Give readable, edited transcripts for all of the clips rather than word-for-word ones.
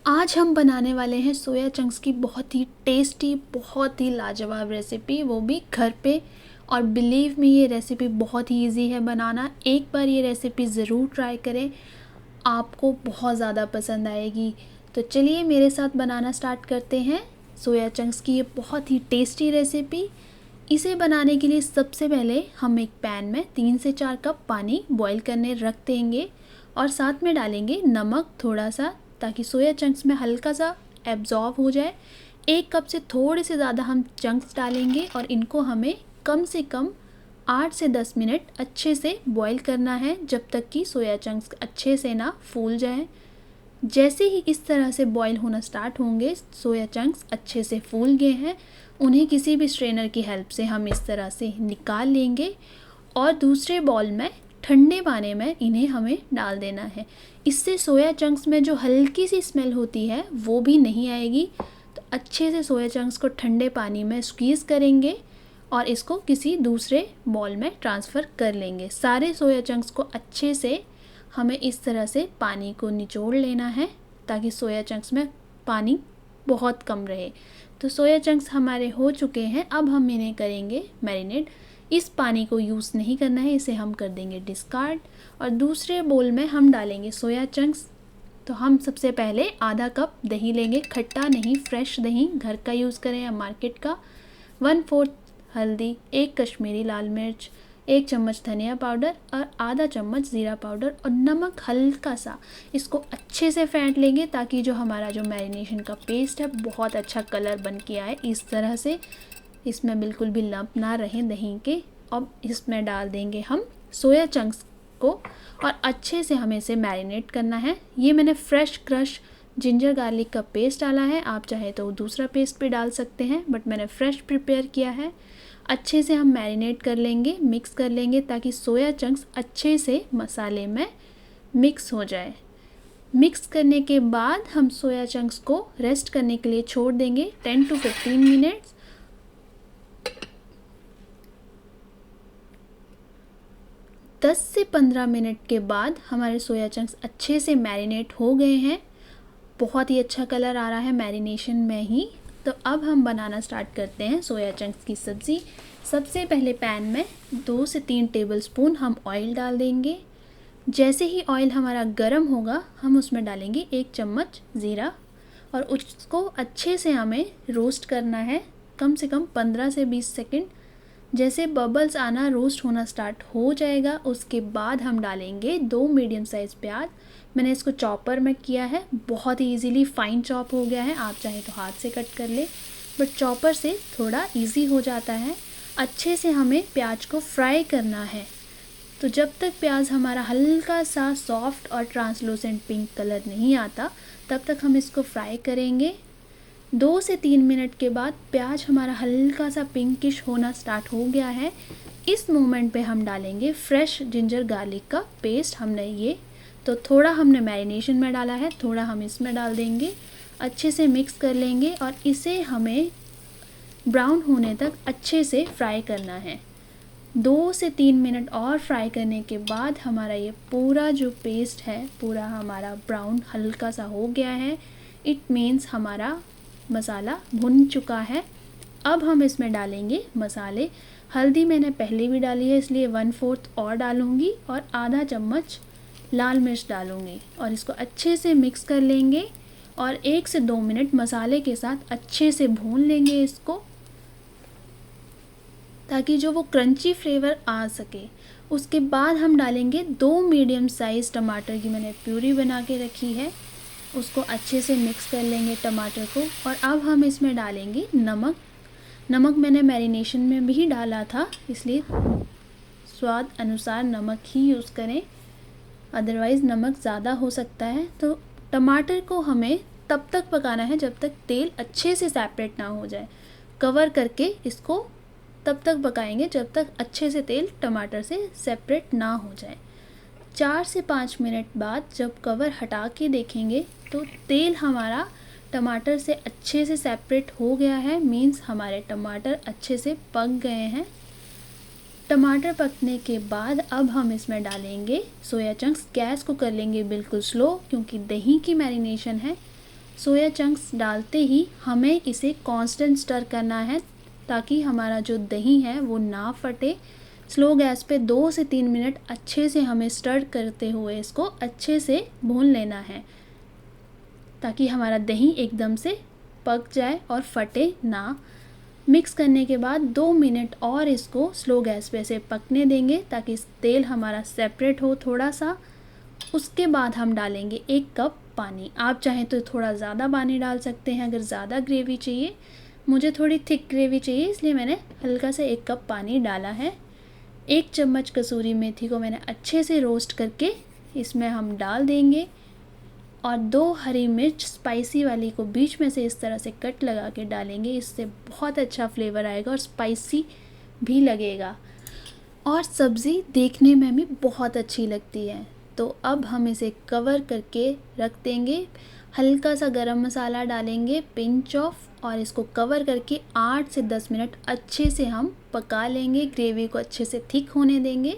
आज हम बनाने वाले हैं सोया चंक्स की बहुत ही टेस्टी, बहुत ही लाजवाब रेसिपी, वो भी घर पे। और बिलीव मी, ये रेसिपी बहुत ही इजी है बनाना। एक बार ये रेसिपी ज़रूर ट्राई करें, आपको बहुत ज़्यादा पसंद आएगी। तो चलिए मेरे साथ बनाना स्टार्ट करते हैं सोया चंक्स की ये बहुत ही टेस्टी रेसिपी। इसे बनाने के लिए सबसे पहले हम एक पैन में 3 से 4 कप पानी बॉईल करने रख देंगे और साथ में डालेंगे नमक थोड़ा सा, ताकि सोया चंक्स में हल्का सा एब्जॉर्ब हो जाए। 1 कप से थोड़े से ज़्यादा हम चंक्स डालेंगे और इनको हमें कम से कम 8 से 10 मिनट अच्छे से बॉईल करना है, जब तक कि सोया चंक्स अच्छे से ना फूल जाए। जैसे ही इस तरह से बॉईल होना स्टार्ट होंगे, सोया चंक्स अच्छे से फूल गए हैं, उन्हें किसी भी स्ट्रेनर की हेल्प से हम इस तरह से निकाल लेंगे और दूसरे बाउल में ठंडे पानी में इन्हें हमें डाल देना है। इससे सोया चंक्स में जो हल्की सी स्मेल होती है वो भी नहीं आएगी। तो अच्छे से सोया चंक्स को ठंडे पानी में स्क्वीज़ करेंगे और इसको किसी दूसरे बाउल में ट्रांसफ़र कर लेंगे। सारे सोया चंक्स को अच्छे से हमें इस तरह से पानी को निचोड़ लेना है, ताकि सोया चंक्स में पानी बहुत कम रहे। तो सोया चंक्स हमारे हो चुके हैं, अब हम इन्हें करेंगे मैरिनेट। इस पानी को यूज़ नहीं करना है, इसे हम कर देंगे डिस्कार्ड। और दूसरे बोल में हम डालेंगे सोया चंक्स। तो हम सबसे पहले आधा कप दही लेंगे, खट्टा नहीं, फ्रेश दही, घर का यूज़ करें या मार्केट का। 1/4 हल्दी, 1 कश्मीरी लाल मिर्च, 1 चम्मच धनिया पाउडर और आधा चम्मच ज़ीरा पाउडर और नमक हल्का सा। इसको अच्छे से फेंट लेंगे ताकि जो हमारा जो मैरिनेशन का पेस्ट है बहुत अच्छा कलर बन के आए। इस तरह से इसमें बिल्कुल भी लंप ना रहे दही के। अब इसमें डाल देंगे हम सोया चंक्स को और अच्छे से हमें इसे मैरिनेट करना है। ये मैंने फ्रेश क्रश जिंजर गार्लिक का पेस्ट डाला है, आप चाहे तो दूसरा पेस्ट भी डाल सकते हैं, बट मैंने फ्रेश प्रिपेयर किया है। अच्छे से हम मैरिनेट कर लेंगे, मिक्स कर लेंगे, ताकि सोया चंक्स अच्छे से मसाले में मिक्स हो जाए। मिक्स करने के बाद हम सोया चंक्स को रेस्ट करने के लिए छोड़ देंगे 10 to 15 मिनट्स। 10 से 15 मिनट के बाद हमारे सोया चंक्स अच्छे से मैरिनेट हो गए हैं। बहुत ही अच्छा कलर आ रहा है मैरिनेशन में ही। तो अब हम बनाना स्टार्ट करते हैं सोया चंक्स की सब्ज़ी। सबसे पहले पैन में 2 से 3 टेबलस्पून हम ऑयल डाल देंगे। जैसे ही ऑयल हमारा गर्म होगा, हम उसमें डालेंगे 1 चम्मच ज़ीरा और उसको अच्छे से हमें रोस्ट करना है, कम से कम 15 से 20 सेकंड। जैसे बबल्स आना, रोस्ट होना स्टार्ट हो जाएगा, उसके बाद हम डालेंगे 2 मीडियम साइज़ प्याज। मैंने इसको चॉपर में किया है, बहुत ही इजीली फाइन चॉप हो गया है। आप चाहे तो हाथ से कट कर ले, बट चॉपर से थोड़ा इजी हो जाता है। अच्छे से हमें प्याज को फ्राई करना है। तो जब तक प्याज हमारा हल्का सा सॉफ्ट और ट्रांसलूसेंट पिंक कलर नहीं आता, तब तक हम इसको फ्राई करेंगे। 2 से 3 मिनट के बाद प्याज हमारा हल्का सा पिंकिश होना स्टार्ट हो गया है। इस मोमेंट पे हम डालेंगे फ्रेश जिंजर गार्लिक का पेस्ट। हमने ये तो थोड़ा हमने मैरिनेशन में डाला है, थोड़ा हम इसमें डाल देंगे। अच्छे से मिक्स कर लेंगे और इसे हमें ब्राउन होने तक अच्छे से फ्राई करना है। 2 से 3 मिनट और फ्राई करने के बाद हमारा ये पूरा जो पेस्ट है पूरा हमारा ब्राउन हल्का सा हो गया है। इट मीन्स हमारा मसाला भुन चुका है। अब हम इसमें डालेंगे मसाले। हल्दी मैंने पहले भी डाली है, इसलिए 1/4 और डालूँगी और आधा चम्मच लाल मिर्च डालूँगी और इसको अच्छे से मिक्स कर लेंगे और 1 से 2 मिनट मसाले के साथ अच्छे से भून लेंगे इसको, ताकि जो वो क्रंची फ्लेवर आ सके। उसके बाद हम डालेंगे 2 मीडियम साइज़ टमाटर की मैंने प्यूरी बना के रखी है, उसको अच्छे से मिक्स कर लेंगे टमाटर को। और अब हम इसमें डालेंगे नमक। नमक मैंने मैरिनेशन में भी डाला था, इसलिए स्वाद अनुसार नमक ही यूज़ करें, अदरवाइज़ नमक ज़्यादा हो सकता है। तो टमाटर को हमें तब तक पकाना है जब तक तेल अच्छे से सेपरेट ना हो जाए। कवर करके इसको तब तक पकाएंगे जब तक अच्छे से तेल टमाटर से सेपरेट ना हो जाए। 4 से 5 मिनट बाद जब कवर हटा के देखेंगे तो तेल हमारा टमाटर से अच्छे से सेपरेट हो गया है, मीन्स हमारे टमाटर अच्छे से पक गए हैं। टमाटर पकने के बाद अब हम इसमें डालेंगे सोया चंक्स। गैस को कर लेंगे बिल्कुल स्लो, क्योंकि दही की मैरिनेशन है। सोया चंक्स डालते ही हमें इसे कांस्टेंट स्टर करना है ताकि हमारा जो दही है वो ना फटे। स्लो गैस पे 2 से 3 मिनट अच्छे से हमें स्टर करते हुए इसको अच्छे से भून लेना है ताकि हमारा दही एकदम से पक जाए और फटे ना। मिक्स करने के बाद 2 मिनट और इसको स्लो गैस पे से पकने देंगे ताकि तेल हमारा सेपरेट हो थोड़ा सा। उसके बाद हम डालेंगे 1 कप पानी। आप चाहें तो थोड़ा ज़्यादा पानी डाल सकते हैं अगर ज़्यादा ग्रेवी चाहिए। मुझे थोड़ी थिक ग्रेवी चाहिए इसलिए मैंने हल्का सा 1 कप पानी डाला है। 1 चम्मच कसूरी मेथी को मैंने अच्छे से रोस्ट करके इसमें हम डाल देंगे और 2 हरी मिर्च स्पाइसी वाली को बीच में से इस तरह से कट लगा के डालेंगे। इससे बहुत अच्छा फ्लेवर आएगा और स्पाइसी भी लगेगा और सब्ज़ी देखने में भी बहुत अच्छी लगती है। तो अब हम इसे कवर करके रख देंगे। हल्का सा गरम मसाला डालेंगे, पिंच ऑफ, और इसको कवर करके 8 से 10 मिनट अच्छे से हम पका लेंगे। ग्रेवी को अच्छे से थिक होने देंगे।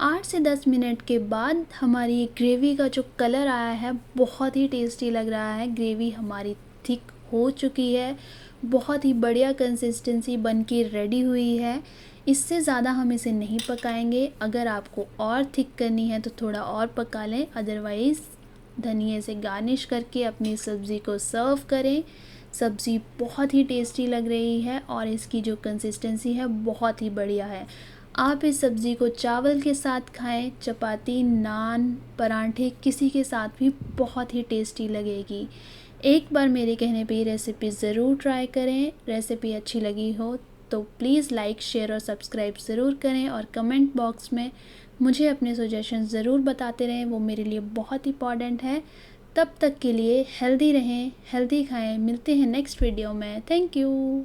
8 से 10 मिनट के बाद हमारी ग्रेवी का जो कलर आया है बहुत ही टेस्टी लग रहा है। ग्रेवी हमारी थिक हो चुकी है, बहुत ही बढ़िया कंसिस्टेंसी बन के रेडी हुई है। इससे ज़्यादा हम इसे नहीं पकाएंगे। अगर आपको और थिक करनी है तो थोड़ा और पका लें, अदरवाइज़ धनिए से गार्निश करके अपनी सब्ज़ी को सर्व करें। सब्ज़ी बहुत ही टेस्टी लग रही है और इसकी जो कंसिस्टेंसी है बहुत ही बढ़िया है। आप इस सब्ज़ी को चावल के साथ खाएं, चपाती, नान, पराठे किसी के साथ भी बहुत ही टेस्टी लगेगी। एक बार मेरे कहने पे ये रेसिपी ज़रूर ट्राई करें। रेसिपी अच्छी लगी हो तो प्लीज़ लाइक, शेयर और सब्सक्राइब ज़रूर करें और कमेंट बॉक्स में मुझे अपने सजेशन ज़रूर बताते रहें, वो मेरे लिए बहुत इंपॉर्टेंट है। तब तक के लिए हेल्दी रहें, हेल्दी खाएं। मिलते हैं नेक्स्ट वीडियो में। Thank you.